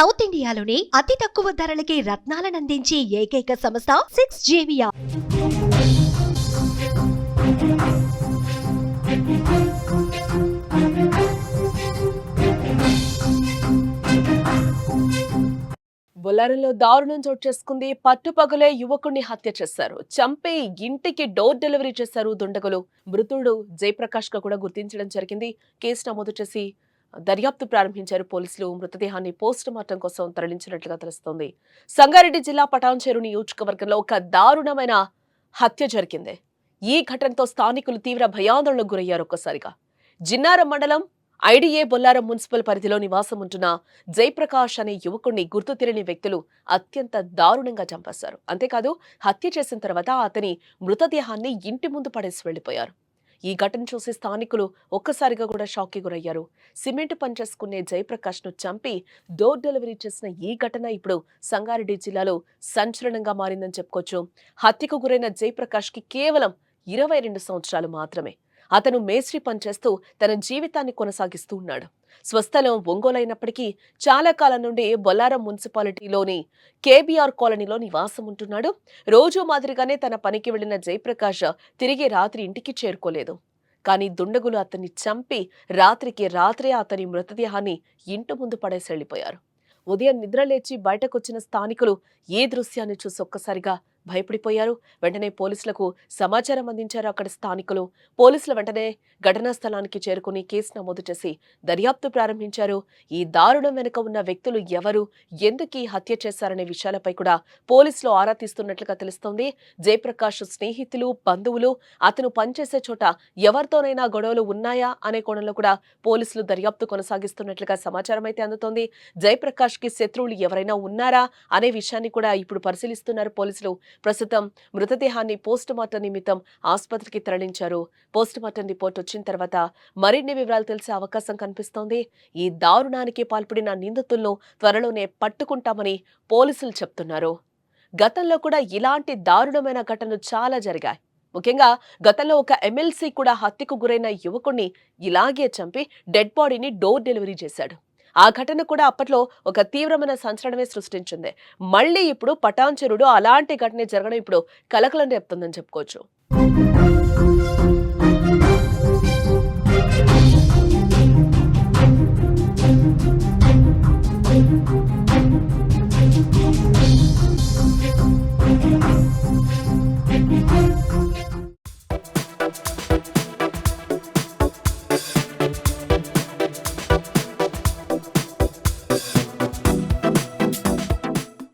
South ఇండియాలోని అతి తక్కువ ధరలకి రత్నాలనందించే ఏకైక సంస్థ 6JVR. బొల్లారంలో దారుణం చోటు చేసుకుంది. పట్టుపగలే యువకుడిని హత్య చేశారు. చంపి ఇంటికి డోర్ డెలివరీ చేశారు దుండగులు. మృతుడు జయప్రకాష్ గా కూడా గుర్తించడం జరిగింది. కేసు నమోదు చేసి దర్యాప్తు ప్రారంభించారు పోలీసులు. మృతదేహాన్ని పోస్ట్ మార్టం కోసం తరలించినట్లుగా తెలుస్తోంది. సంగారెడ్డి జిల్లా పటాన్చెరు నియోజకవర్గంలో ఒక దారుణమైన హత్య జరిగింది. ఈ ఘటనతో స్థానికులు తీవ్ర భయాందోళనకు గురయ్యారు. ఒక్కసారిగా జిన్నారం మండలం ఐడిఏ బొల్లారం మున్సిపల్ పరిధిలో నివాసం ఉంటున్న జయప్రకాష్ అనే యువకుడిని గుర్తు తెలియని వ్యక్తులు అత్యంత దారుణంగా చంపేశారు. అంతేకాదు హత్య చేసిన తర్వాత అతని మృతదేహాన్ని ఇంటి ముందు పడేసి వెళ్లిపోయారు. ఈ ఘటన చూసి స్థానికులు ఒక్కసారిగా కూడా షాక్కి గురయ్యారు. సిమెంట్ పనిచేసుకునే జయప్రకాష్ ను చంపి డోర్ డెలివరీ చేసిన ఈ ఘటన ఇప్పుడు సంగారెడ్డి జిల్లాలో సంచలనంగా మారిందని చెప్పుకోవచ్చు. హత్యకు గురైన జయప్రకాష్ కి కేవలం 22 సంవత్సరాలు మాత్రమే. అతను మేస్త్రి పనిచేస్తూ తన జీవితాన్ని కొనసాగిస్తూ ఉన్నాడు. స్వస్థలం ఒంగోలు అయినప్పటికీ చాలా కాలం నుండి బొల్లారం మున్సిపాలిటీలోని కేబీఆర్ కాలనీలో నివాసం ఉంటున్నాడు. రోజు మాదిరిగానే తన పనికి వెళ్లిన జయప్రకాష్ తిరిగి రాత్రి ఇంటికి చేరుకోలేదు. కానీ దుండగులు అతన్ని చంపి రాత్రికి రాత్రే అతని మృతదేహాన్ని ఇంటి ముందు పడేసి వెళ్లిపోయారు. ఉదయం నిద్రలేచి బయటకొచ్చిన స్థానికులు ఈ దృశ్యాన్ని చూసి ఒక్కసారిగా భయపడిపోయారు. వెంటనే పోలీసులకు సమాచారం అందించారు అక్కడ స్థానికులు. పోలీసులు వెంటనే ఘటనా స్థలానికి చేరుకుని కేసు నమోదు చేసి దర్యాప్తు ప్రారంభించారు. ఈ దారుణం వెనుక ఉన్న వ్యక్తులు ఎవరు, ఎందుకు ఈ హత్య చేశారనే విషయాలపై కూడా పోలీసులు ఆరా తీస్తున్నట్లుగా తెలుస్తోంది. జయప్రకాష్ స్నేహితులు, బంధువులు, అతను పనిచేసే చోట ఎవరితోనైనా గొడవలు ఉన్నాయా అనే కోణంలో కూడా పోలీసులు దర్యాప్తు కొనసాగిస్తున్నట్లుగా సమాచారం అయితే అందుతోంది. జయప్రకాష్ కి శత్రువులు ఎవరైనా ఉన్నారా అనే విషయాన్ని కూడా ఇప్పుడు పరిశీలిస్తున్నారు పోలీసులు. ప్రస్తుతం మృతదేహాన్ని పోస్ట్ మార్టం నిమిత్తం ఆసుపత్రికి తరలించారు. పోస్ట్ మార్టం రిపోర్ట్ వచ్చిన తర్వాత మరిన్ని వివరాలు తెలిసే అవకాశం కనిపిస్తోంది. ఈ దారుణానికి పాల్పడిన నిందితులను త్వరలోనే పట్టుకుంటామని పోలీసులు చెప్తున్నారు. గతంలో కూడా ఇలాంటి దారుణమైన ఘటనలు చాలా జరిగాయి. ముఖ్యంగా గతంలో ఒక ఎమ్మెల్సీ కూడా హత్యకు గురైన యువకుడిని ఇలాగే చంపి డెడ్ బాడీని డోర్ డెలివరీ చేశాడు. ఆ ఘటన కూడా అప్పట్లో ఒక తీవ్రమైన సంచలనమే సృష్టించింది. మళ్ళీ ఇప్పుడు పటాన్చెరులో అలాంటి ఘటన జరగడం ఇప్పుడు కలకలం రేపుతుందని చెప్పుకోవచ్చు.